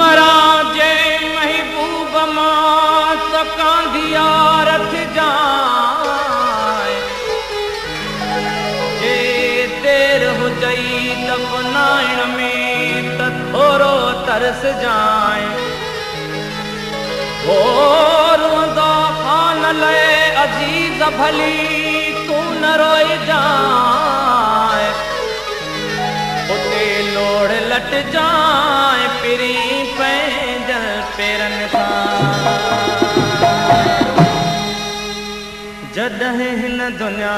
मरा जे महबूब मां सकांदिया रथ जाए जे देर हुजई दफनाइण में त थोरो तरस जाए हो रोंदा खान ले अजीज भली तू न रोई जाए उते लोड़ लट जाए पिरी पैंजल पेरन सां जॾहिं हिन दुनिया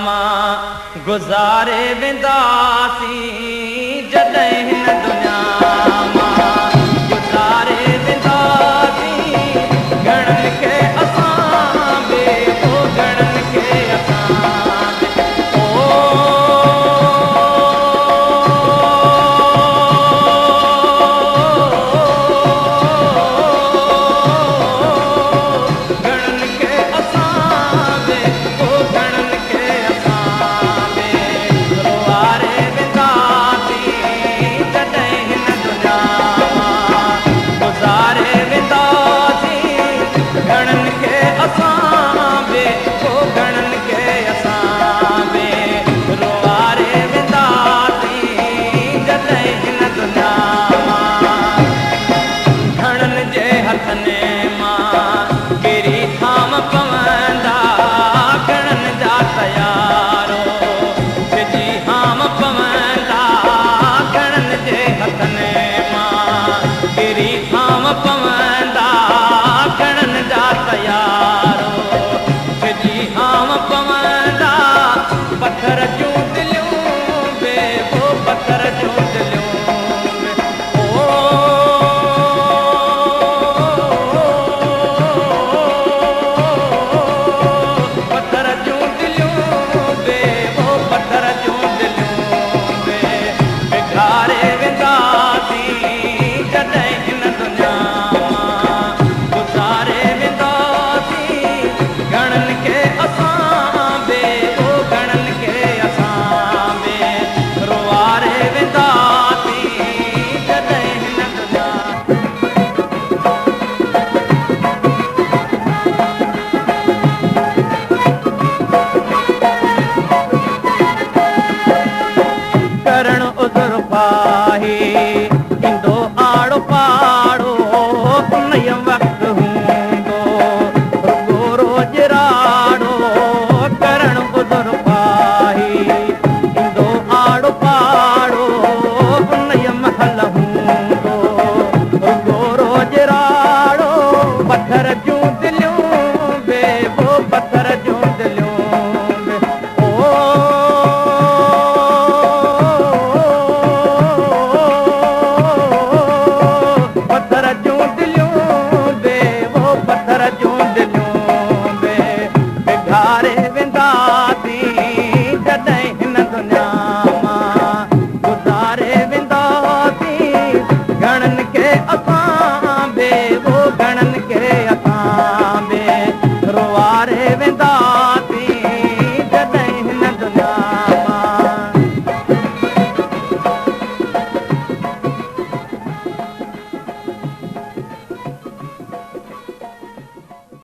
मां गुज़ारे वेंदासीं जॾहिं हिन दुनिया मां गुज़ारे वेंदासीं घणनि खे असां बे हो घणनि खे पत्थर जूं दिलियूं बे वो पत्थर जूं दिलियूं ओ पत्थर जूं दिलियूं बे वो पत्थर जूं दिलियूं बे बिगाड़े वेंदासीं जॾहिं हिन दुनिया मां गुज़ारे वेंदासीं घणनि खे असां करण उधर पाही इंदो आड़ो पाड़ो नय वक्त हूंदो रुगो रोज राड़ो करण उधर पाही इंदो आड़ो पाड़ो नय महल हूंदो रुगो रोज राड़ो पत्थर जूं दिलियूं बे वो पत्थर जूं दिलियूं असां बे वो घणनि खे असां बे रोआरे वेंदा